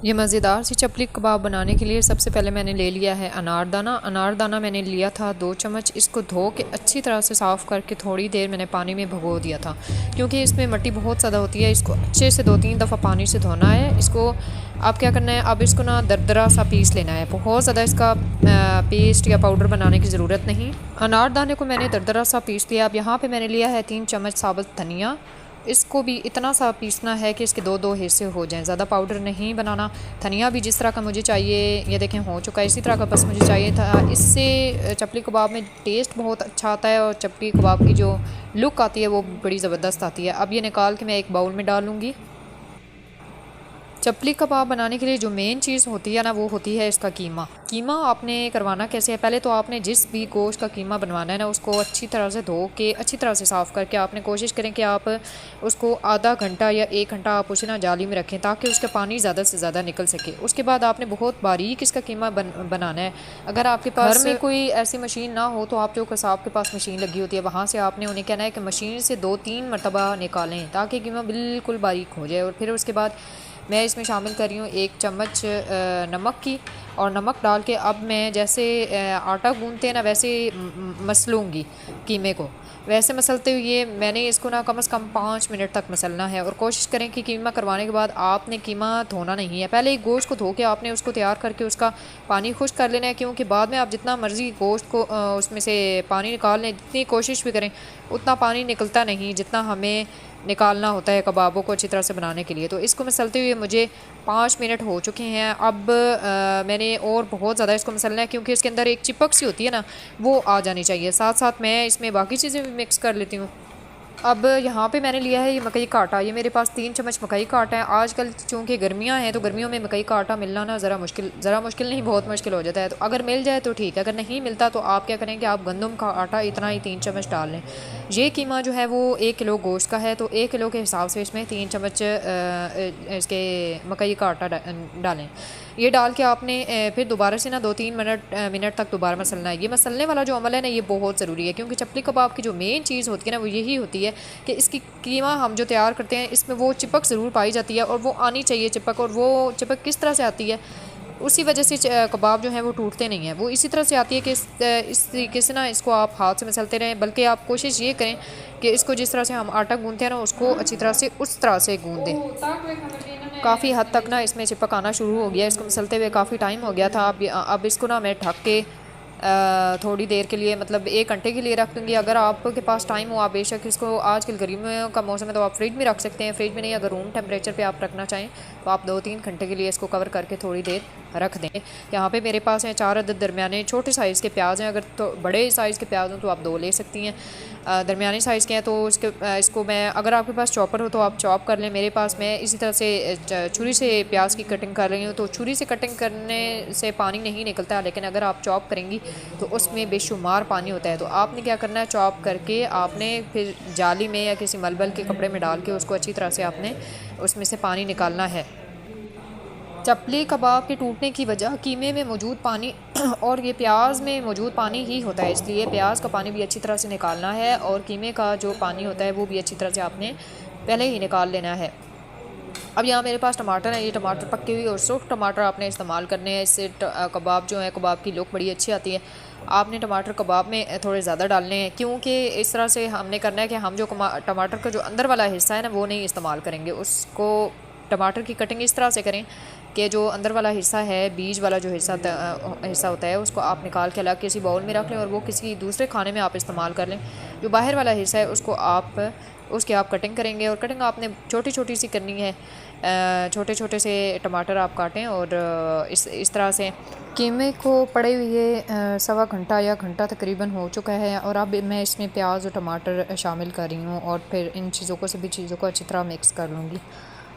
ये मज़ेदार सी चपली कबाब बनाने के लिए सबसे पहले मैंने ले लिया है अनारदाना। अनारदाना मैंने लिया था 2 चम्मच। इसको धो के अच्छी तरह से साफ़ करके थोड़ी देर मैंने पानी में भिगो दिया था, क्योंकि इसमें मिट्टी बहुत ज़्यादा होती है। इसको अच्छे से 2-3 दफ़ा पानी से धोना है। इसको आप क्या करना है, अब इसको ना दरदरा सा पीस लेना है। बहुत ज़्यादा इसका पेस्ट या पाउडर बनाने की ज़रूरत नहीं। अनारदाने को मैंने दरदरा सा पीस लिया। अब यहाँ पर मैंने लिया है 3 चम्मच साबुत धनिया। इसको भी इतना सा पीसना है कि इसके 2-2 हिस्से हो जाएं, ज़्यादा पाउडर नहीं बनाना। धनिया भी जिस तरह का मुझे चाहिए, ये देखें हो चुका है, इसी तरह का बस मुझे चाहिए था। इससे चपली कबाब में टेस्ट बहुत अच्छा आता है और चपली कबाब की जो लुक आती है वो बड़ी ज़बरदस्त आती है। अब ये निकाल के मैं एक बाउल में डालूँगी। चपली कबाब बनाने के लिए जो मेन चीज़ होती है ना, वो होती है इसका कीमा। कीमा आपने करवाना कैसे है, पहले तो आपने जिस भी गोश्त का कीमा बनवाना है ना, उसको अच्छी तरह से धो के अच्छी तरह से साफ़ करके आपने कोशिश करें कि आप उसको आधा घंटा या 1 घंटा आप उसे ना जाली में रखें, ताकि उसका पानी ज़्यादा से ज़्यादा निकल सके। उसके बाद आपने बहुत बारीक इसका कीमा बनाना है। अगर आपके पास घर में कोई ऐसी मशीन ना हो तो आप जो कसाब के पास मशीन लगी होती है, वहाँ से आपने उन्हें कहना है कि मशीन से 2-3 मरतबा निकालें, ताकि कीमा बिल्कुल बारीक हो जाए। और फिर उसके बाद मैं इसमें शामिल कर रही हूँ 1 चम्मच नमक की। और नमक डाल के अब मैं जैसे आटा गूंदते हैं ना, वैसे मसलूँगी कीमे को। वैसे मसलते हुए मैंने इसको ना कम से कम 5 मिनट तक मसलना है। और कोशिश करें कि कीमा करवाने के बाद आपने कीमा धोना नहीं है। पहले एक गोश्त को धो के आपने उसको तैयार करके उसका पानी खुश्क कर लेना है, क्योंकि बाद में आप जितना मर्ज़ी गोश्त को उसमें से पानी निकाल लें, जितनी कोशिश भी करें उतना पानी निकलता नहीं जितना हमें निकालना होता है कबाबों को अच्छी तरह से बनाने के लिए। तो इसको मसलते हुए मुझे 5 मिनट हो चुके हैं। अब मैंने और बहुत ज़्यादा इसको मसलना है, क्योंकि इसके अंदर एक चिपक सी होती है ना, वो आ जानी चाहिए। साथ साथ मैं इसमें बाकी चीज़ें भी मिक्स कर लेती हूँ। अब यहाँ पे मैंने लिया है ये मकई का आटा। ये मेरे पास 3 चम्मच मकई का आटा है। आजकल चूँकि गर्मियाँ हैं तो गर्मियों में मकई का आटा मिलना ना ज़रा मुश्किल नहीं, बहुत मुश्किल हो जाता है। तो अगर मिल जाए तो ठीक है, अगर नहीं मिलता तो आप क्या करें कि आप गंदम का आटा इतना ही 3 चम्मच डाल लें। ये कीमा जो है वो 1 किलो गोश्त का है, तो 1 किलो के हिसाब से इसमें 3 चम्मच इसके मकई का आटा डालें। ये डाल के आपने फिर दोबारा से ना 2-3 मिनट तक दोबारा मसलना है। ये मसलने वाला जो अमल है ना, ये बहुत ज़रूरी है, क्योंकि चपली कबाब की जो मेन चीज़ होती है ना, वो यही होती है कि इसकी कीमा हम जो तैयार करते हैं इसमें वो चिपक ज़रूर पाई जाती है, और वो आनी चाहिए चिपक। और वो चिपक किस तरह से आती है, उसी वजह से कबाब जो हैं वो टूटते नहीं हैं। वो इसी तरह से आती है कि इस तरीके से ना इसको आप हाथ से मसलते रहें। बल्कि आप कोशिश ये करें कि इसको जिस तरह से हम आटा गूंदते हैं ना, उसको अच्छी तरह से उस तरह से गूंदें। काफ़ी हद तक ना इसमें चिपक आना शुरू हो गया। इसको मसलते हुए काफ़ी टाइम हो गया था। अब इसको ना मैं ढक के थोड़ी देर के लिए, मतलब 1 घंटे के लिए रख दूँगी। अगर आपके पास टाइम हो, आप बेशक इसको, आजकल गर्मियों का मौसम है तो आप फ्रिज में रख सकते हैं। फ्रिज में नहीं, अगर रूम टेम्परेचर पे आप रखना चाहें तो आप 2-3 घंटे के लिए इसको कवर करके थोड़ी देर रख दें। यहाँ पे मेरे पास हैं 4 अदद दरमियाने छोटे साइज़ के प्याज हैं। अगर तो बड़े साइज़ के प्याज हों तो आप 2 ले सकती हैं। दरमियाने साइज़ के हैं तो इसको मैं, अगर आपके पास चॉपर हो तो आप चॉप कर लें। मेरे पास, मैं इसी तरह से छुरी से प्याज की कटिंग कर रही हूँ। तो छुरी से कटिंग करने से पानी नहीं निकलता, लेकिन अगर आप चॉप करेंगी तो उसमें बेशुमार पानी होता है। तो आपने क्या करना है, चॉप करके आपने फिर जाली में या किसी मलबल के कपड़े में डाल के उसको अच्छी तरह से आपने उसमें से पानी निकालना है। चपली कबाब के टूटने की वजह कीमे में मौजूद पानी और ये प्याज में मौजूद पानी ही होता है, इसलिए प्याज का पानी भी अच्छी तरह से निकालना है और कीमे का जो पानी होता है वो भी अच्छी तरह से आपने पहले ही निकाल लेना है। अब यहाँ मेरे पास टमाटर है। ये टमाटर पके हुए और सुर्ख टमाटर आपने इस्तेमाल करने हैं। इससे कबाब जो है, कबाब की लुक बड़ी अच्छी आती है। आपने टमाटर कबाब में थोड़े ज़्यादा डालने हैं, क्योंकि इस तरह से हमने करना है कि हम जो टमाटर का जो अंदर वाला हिस्सा है ना, वो नहीं इस्तेमाल करेंगे। उसको टमाटर की कटिंग इस तरह से करें कि जो अंदर वाला हिस्सा है, बीज वाला जो हिस्सा होता है, उसको आप निकाल के अलग किसी बाउल में रख लें और वो किसी दूसरे खाने में आप इस्तेमाल कर लें। जो बाहर वाला हिस्सा है उसको उसकी आप कटिंग करेंगे, और कटिंग आपने छोटी छोटी सी करनी है। छोटे छोटे से टमाटर आप काटें और इस तरह से। कीमे को पड़े हुए 1.25 घंटा या घंटा तकरीबन हो चुका है, और अब मैं इसमें प्याज और टमाटर शामिल कर रही हूँ और फिर इन चीज़ों को, सभी चीज़ों को अच्छी तरह मिक्स कर लूँगी।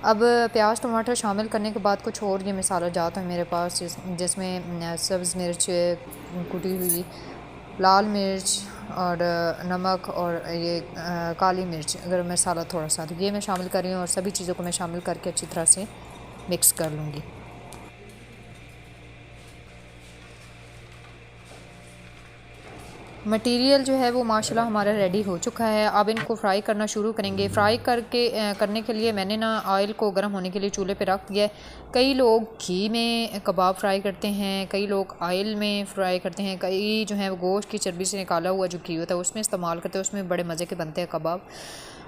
अब प्याज टमाटर शामिल करने के बाद कुछ और ये मसाला जात है मेरे पास, जिसमें सब्ज़ मिर्च कुटी हुई, लाल मिर्च और नमक और ये काली मिर्च, अगर मसाला थोड़ा सा, तो ये मैं शामिल कर रही हूँ और सभी चीज़ों को मैं शामिल करके अच्छी तरह से मिक्स कर लूँगी। मटेरियल जो है वो माशाल्लाह हमारा रेडी हो चुका है। अब इनको फ्राई करना शुरू करेंगे। फ्राई करने के लिए मैंने ना ऑयल को गर्म होने के लिए चूल्हे पे रख दिया है। कई लोग घी में कबाब फ्राई करते हैं, कई लोग ऑयल में फ्राई करते हैं, कई जो है वो गोश्त की चर्बी से निकाला हुआ जो घी होता है उसमें इस्तेमाल करते हैं, उसमें बड़े मज़े के बनते हैं कबाब।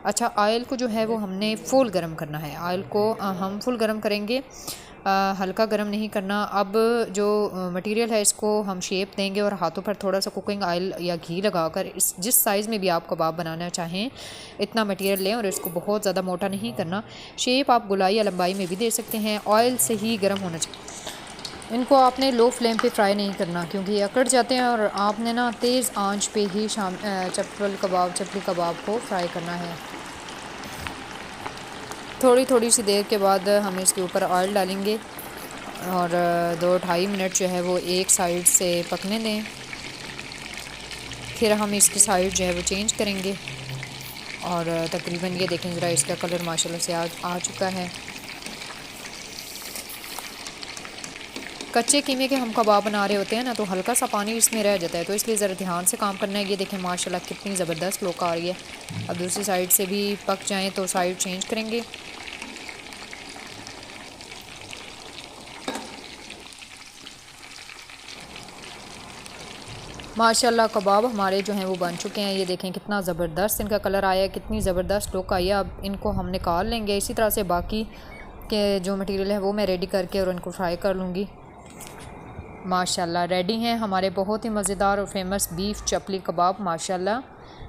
अच्छा, ऑयल को जो है वो हमने फुल गर्म करना है। ऑयल को हम फुल गर्म करेंगे, हल्का गर्म नहीं करना। अब जो मटेरियल है इसको हम शेप देंगे और हाथों पर थोड़ा सा कुकिंग ऑयल या घी लगाकर इस जिस साइज़ में भी आप कबाब बनाना चाहें इतना मटेरियल लें और इसको बहुत ज़्यादा मोटा नहीं करना। शेप आप गुलाई या लंबाई में भी दे सकते हैं। ऑयल से ही गर्म होना चाहिए। इनको आपने लो फ्लेम पे फ्राई नहीं करना क्योंकि ये अकड़ जाते हैं और आपने ना तेज़ आंच पे ही चपली कबाब को फ्राई करना है। थोड़ी थोड़ी सी देर के बाद हम इसके ऊपर ऑयल डालेंगे और 2-2.5 मिनट जो है वो एक साइड से पकने दें। फिर हम इसकी साइड जो है वो चेंज करेंगे और तकरीबन ये देखें ज़रा इसका कलर माशाल्लाह से आ चुका है। कच्चे कीमे के हम कबाब बना रहे होते हैं ना तो हल्का सा पानी इसमें रह जाता है, तो इसलिए ज़रा ध्यान से काम करना है। ये देखें माशाल्लाह कितनी ज़बरदस्त लुक आ रही है। अब दूसरी साइड से भी पक जाएं तो साइड चेंज करेंगे। माशाल्लाह कबाब हमारे जो हैं वो बन चुके हैं। ये देखें कितना ज़बरदस्त इनका कलर आया है, कितनी ज़बरदस्त लुक आई है। अब इनको हम निकाल लेंगे। इसी तरह से बाकी के जो मटेरियल है वो मैं रेडी करके और उनको फ्राई कर लूँगी। माशाल्लाह रेडी हैं हमारे बहुत ही मज़ेदार और फेमस बीफ चपली कबाब। माशाल्लाह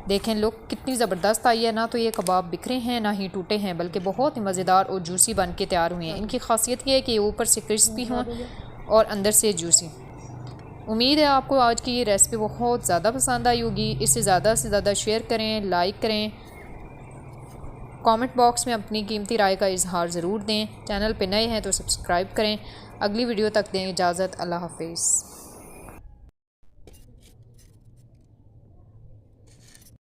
देखें लुक कितनी ज़बरदस्त आई है। ना तो ये कबाब बिखरे हैं ना ही टूटे हैं, बल्कि बहुत ही मज़ेदार और जूसी बन के तैयार हुए हैं। इनकी खासियत ये है कि ऊपर से क्रिस्पी हों और अंदर से जूसी। उम्मीद है आपको आज की ये रेसिपी बहुत ज़्यादा पसंद आई होगी। इसे ज़्यादा से ज़्यादा शेयर करें, लाइक करें, कमेंट बॉक्स में अपनी कीमती राय का इजहार ज़रूर दें। चैनल पे नए हैं तो सब्सक्राइब करें। अगली वीडियो तक दें इजाज़त। अल्लाह हाफिज़।